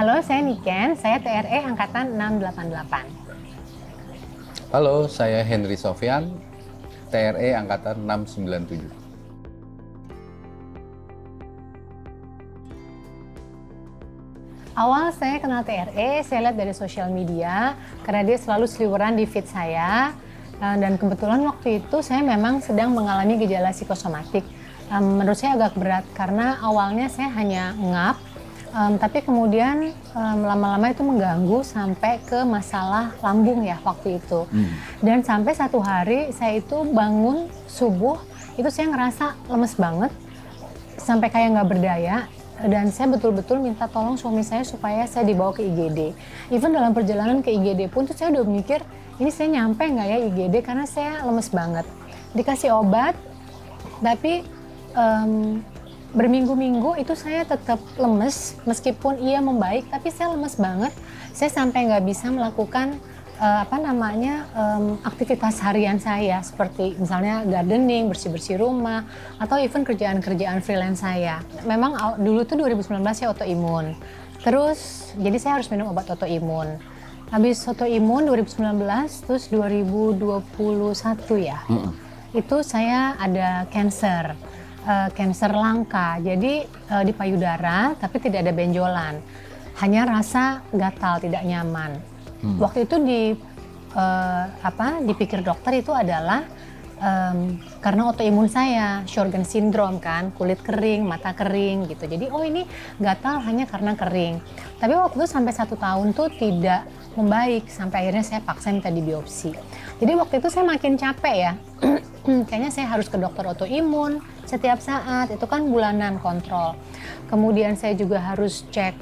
Halo, saya Niken, saya TRE Angkatan 688. Halo, saya Henry Sofyan, TRE Angkatan 697. Awal saya kenal TRE, saya lihat dari sosial media, karena dia selalu seliweran di feed saya. Dan kebetulan waktu itu saya memang sedang mengalami gejala psikosomatik. Menurut saya agak berat, karena awalnya saya hanya ngap, tapi kemudian lama-lama itu mengganggu sampai ke masalah lambung ya waktu itu. Dan sampai satu hari saya itu bangun subuh, itu saya ngerasa lemes banget, sampai kayak nggak berdaya. Dan saya betul-betul minta tolong suami saya supaya saya dibawa ke IGD. Even dalam perjalanan ke IGD pun tuh saya udah mikir, ini saya nyampe nggak ya IGD karena saya lemes banget. Dikasih obat, tapi berminggu-minggu itu saya tetap lemes, meskipun ia membaik, tapi saya lemes banget. Saya sampai nggak bisa melakukan aktivitas harian saya, seperti misalnya gardening, bersih-bersih rumah, atau even kerjaan-kerjaan freelance saya. Memang dulu tuh 2019 saya autoimun. Terus, jadi saya harus minum obat autoimun. Habis autoimun 2019, terus 2021 ya, itu saya ada cancer. Cancer langka, jadi di payudara tapi tidak ada benjolan, hanya rasa gatal, tidak nyaman. Waktu itu dipikir dokter itu adalah karena autoimun saya, Sjogren syndrome kan, kulit kering, mata kering gitu. Jadi ini gatal hanya karena kering. Tapi waktu itu sampai 1 tahun tuh tidak membaik, sampai akhirnya saya paksa minta dibiopsi. Jadi waktu itu saya makin capek ya. Kayaknya saya harus ke dokter autoimun setiap saat, itu kan bulanan kontrol. Kemudian saya juga harus cek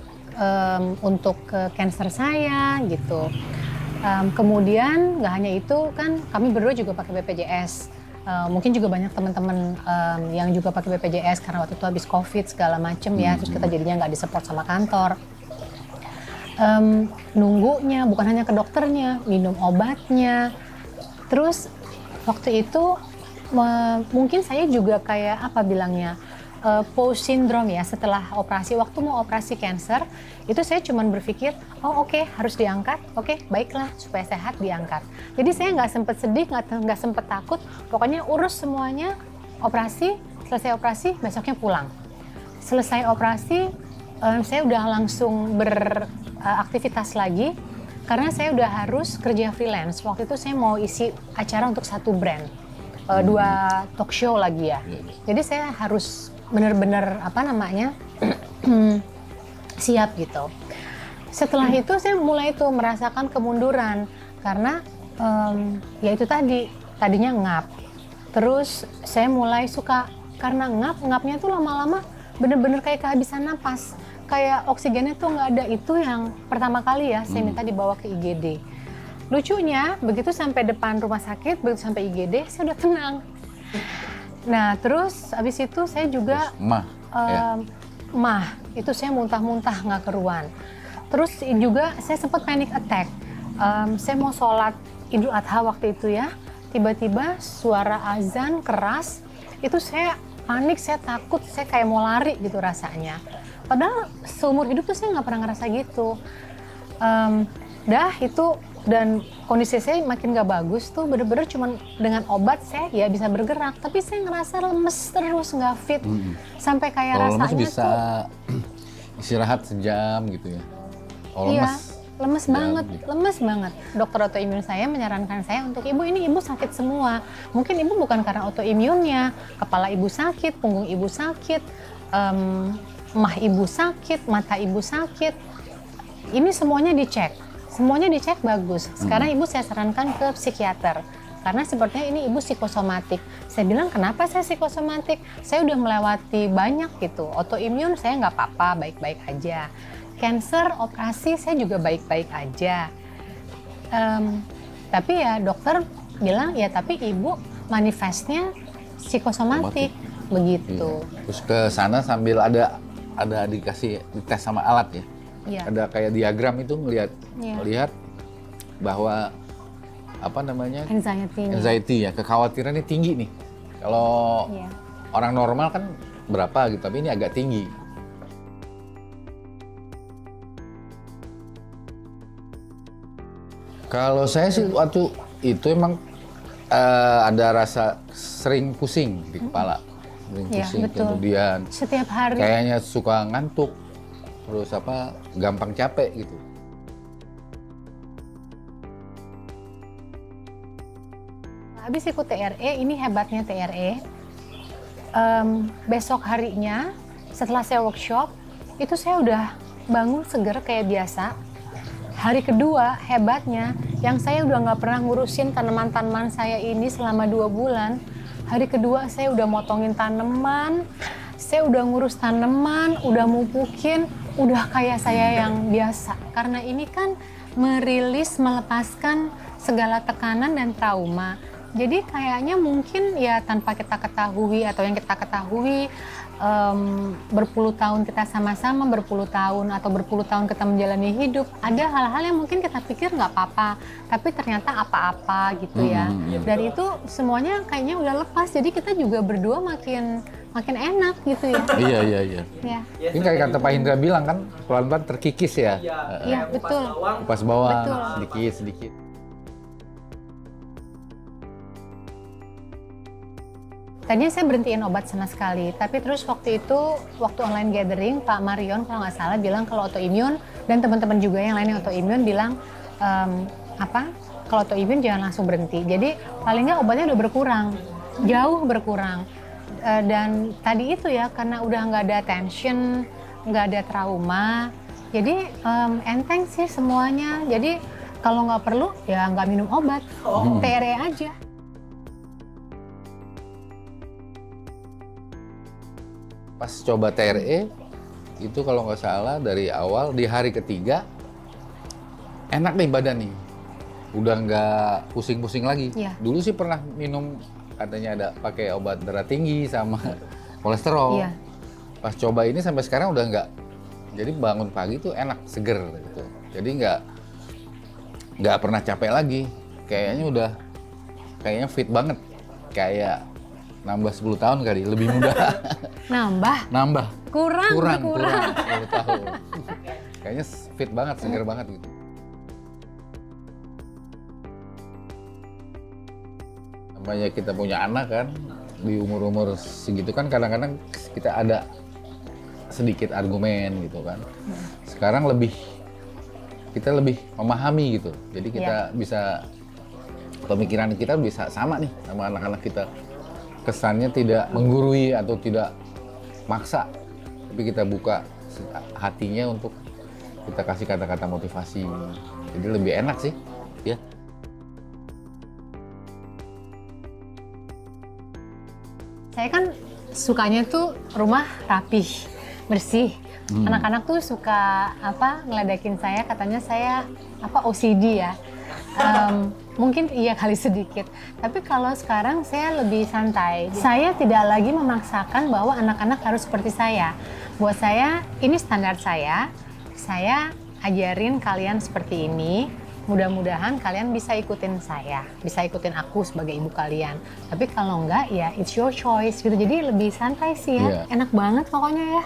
untuk cancer saya gitu. Kemudian nggak hanya itu, kan kami berdua juga pakai BPJS. Mungkin juga banyak teman-teman yang juga pakai BPJS karena waktu itu habis COVID segala macem ya, terus kita jadinya nggak disupport sama kantor. Nunggunya bukan hanya ke dokternya, minum obatnya. Terus waktu itu mungkin saya juga kayak post syndrome ya, setelah operasi. Waktu mau operasi cancer itu saya cuman berpikir, oke, harus diangkat, oke, baiklah, supaya sehat diangkat. Jadi saya nggak sempet sedih, nggak sempet takut, pokoknya urus semuanya, operasi, selesai operasi besoknya pulang. Selesai operasi saya udah langsung beraktivitas lagi, karena saya udah harus kerja freelance. Waktu itu saya mau isi acara untuk 1 brand, 2 talk show lagi ya. Jadi saya harus benar-benar siap gitu. Setelah itu saya mulai tuh merasakan kemunduran, karena ya itu tadinya ngap. Terus saya mulai suka, karena ngapnya tuh lama-lama bener-bener kayak kehabisan napas, kayak oksigennya tuh nggak ada. Itu yang pertama kali ya saya minta dibawa ke IGD. Lucunya begitu sampai depan rumah sakit, begitu sampai IGD saya udah tenang. Nah terus abis itu saya juga itu saya muntah-muntah nggak keruan. Terus juga saya sempat panic attack. Saya mau sholat Idul Adha waktu itu ya, tiba-tiba suara azan keras, itu saya panik, saya takut, saya kayak mau lari gitu rasanya. Padahal seumur hidup tuh saya nggak pernah ngerasa gitu. Dan kondisi saya makin gak bagus tuh, bener-bener cuman dengan obat saya ya bisa bergerak, tapi saya ngerasa lemes terus, nggak fit. Sampai kayak rasanya bisa istirahat sejam gitu ya. Iya, lemes banget. Dokter autoimun saya menyarankan saya untuk ibu sakit semua. Mungkin ibu bukan karena autoimunnya, kepala ibu sakit, punggung ibu sakit, mah ibu sakit, mata ibu sakit. Ini semuanya dicek bagus. Sekarang ibu saya sarankan ke psikiater, karena sepertinya ini ibu psikosomatik. Saya bilang, kenapa saya psikosomatik? Saya udah melewati banyak gitu. Autoimun saya nggak apa-apa, baik-baik aja. Cancer, operasi saya juga baik-baik aja. Tapi ya dokter bilang, ya tapi ibu manifestnya psikosomatik. Begitu. Iya. Terus ke sana sambil ada dikasih dites sama alat ya. Iya. Ada kayak diagram itu melihat bahwa anxiety ya, kekhawatirannya tinggi nih. Kalau orang normal kan berapa gitu, tapi ini agak tinggi. Kalau saya sih waktu itu emang ada rasa sering pusing di kepala, sering pusing, betul. kemudian setiap hari kayaknya suka ngantuk, terus gampang capek gitu. Habis ikut TRE, ini hebatnya TRE. Besok harinya setelah saya workshop, itu saya udah bangun seger kayak biasa. Hari kedua hebatnya, yang saya udah nggak pernah ngurusin tanaman-tanaman saya ini selama 2 bulan. Hari kedua saya udah motongin tanaman, saya udah ngurus tanaman, udah mupukin, udah kayak saya yang biasa. Karena ini kan melepaskan segala tekanan dan trauma. Jadi kayaknya mungkin ya tanpa kita ketahui atau yang kita ketahui, berpuluh tahun kita sama-sama, berpuluh tahun kita menjalani hidup, ada hal-hal yang mungkin kita pikir nggak apa-apa, tapi ternyata apa-apa gitu ya. Dan itu semuanya kayaknya udah lepas, jadi kita juga berdua makin enak gitu ya. Iya. Ya. Ini kayak kata Pak Hindra bilang kan, pelan-pelan terkikis ya. Iya, betul. Kupas bawang, sedikit-sedikit. Tadinya saya berhentiin obat sama sekali, tapi terus waktu online gathering, Pak Marion kalau nggak salah bilang kalau autoimun, dan teman-teman juga yang lain yang autoimun bilang, kalau autoimun jangan langsung berhenti. Jadi paling nggak obatnya udah berkurang, jauh berkurang. Dan tadi itu ya, karena udah nggak ada tension, nggak ada trauma, jadi enteng sih semuanya. Jadi kalau nggak perlu ya nggak minum obat, TRE aja. Pas coba TRE, itu kalau nggak salah dari awal, di hari ketiga, enak nih badan nih. Udah nggak pusing-pusing lagi. Ya. Dulu sih pernah minum, katanya ada pakai obat darah tinggi sama kolesterol. Ya. Pas coba ini sampai sekarang udah nggak. Jadi bangun pagi tuh enak, seger gitu. Jadi nggak pernah capek lagi. Kayaknya fit banget. Kayak nambah 10 tahun kali, lebih muda. Nambah. Kurang 10 tahun. Kayaknya fit banget, seger banget gitu. Namanya kita punya anak kan, di umur-umur segitu kan kadang-kadang kita ada sedikit argumen gitu kan. Sekarang kita lebih memahami gitu. Jadi kita bisa, pemikiran kita bisa sama nih sama anak-anak kita. Kesannya tidak menggurui atau tidak maksa, tapi kita buka hatinya untuk kita kasih kata-kata motivasi. Jadi lebih enak sih, ya. Saya kan sukanya tuh rumah rapih, bersih. Anak-anak tuh suka ngeledekin saya, katanya saya OCD ya. Mungkin iya kali sedikit, tapi kalau sekarang saya lebih santai. Saya tidak lagi memaksakan bahwa anak-anak harus seperti saya. Buat saya, ini standar saya ajarin kalian seperti ini, mudah-mudahan kalian bisa ikutin saya, bisa ikutin aku sebagai ibu kalian. Tapi kalau enggak, ya it's your choice gitu, jadi lebih santai sih ya, enak banget pokoknya ya.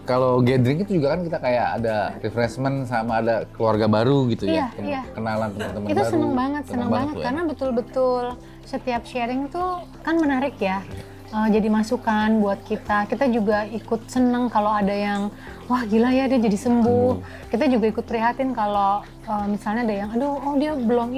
Kalau gathering itu juga kan kita kayak ada refreshment sama ada keluarga baru gitu ya, kenalan teman-teman baru. Itu seneng banget karena betul-betul setiap sharing tuh kan menarik ya, jadi masukan buat kita. Kita juga ikut seneng kalau ada yang wah gila ya dia jadi sembuh. Kita juga ikut prihatin kalau misalnya ada yang dia belum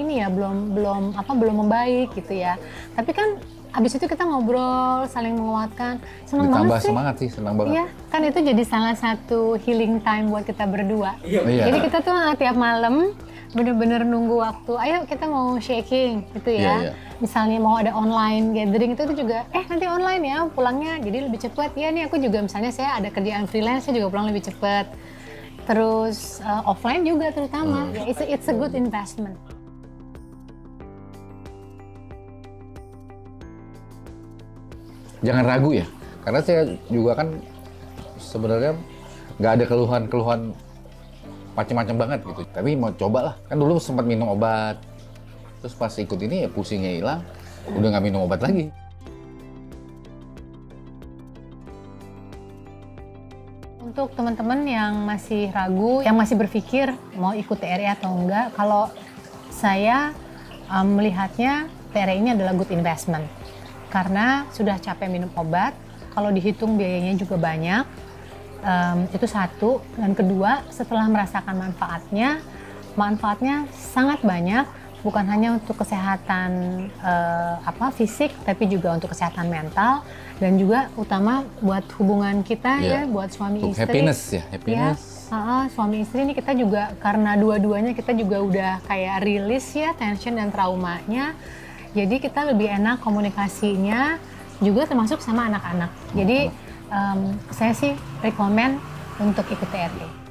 membaik gitu ya. Tapi kan habis itu kita ngobrol, saling menguatkan, senang banget sih. Semangat sih, senang banget. Iya, kan itu jadi salah satu healing time buat kita berdua. Jadi kita tuh tiap malam bener-bener nunggu waktu, ayo kita mau shaking gitu ya. Misalnya mau ada online gathering itu juga, nanti online ya pulangnya, jadi lebih cepat. Ya nih aku juga misalnya saya ada kerjaan freelance, saya juga pulang lebih cepat. Terus offline juga terutama, it's a good investment. Jangan ragu ya, karena saya juga kan sebenarnya nggak ada keluhan macam-macam banget gitu. Tapi mau coba lah, kan dulu sempat minum obat, terus pas ikut ini ya pusingnya hilang, udah nggak minum obat lagi. Untuk teman-teman yang masih ragu, yang masih berpikir mau ikut TRI atau enggak, kalau saya melihatnya TRI ini adalah good investment. Karena sudah capek minum obat, kalau dihitung biayanya juga banyak, itu satu. Dan kedua, setelah merasakan manfaatnya sangat banyak, bukan hanya untuk kesehatan fisik, tapi juga untuk kesehatan mental, dan juga utama buat hubungan kita ya, buat suami untuk istri. Happiness. Suami istri ini kita juga, karena dua-duanya kita juga udah kayak rilis ya tension dan traumanya, jadi kita lebih enak komunikasinya, juga termasuk sama anak-anak. Jadi saya sih rekomen untuk ikut TRI.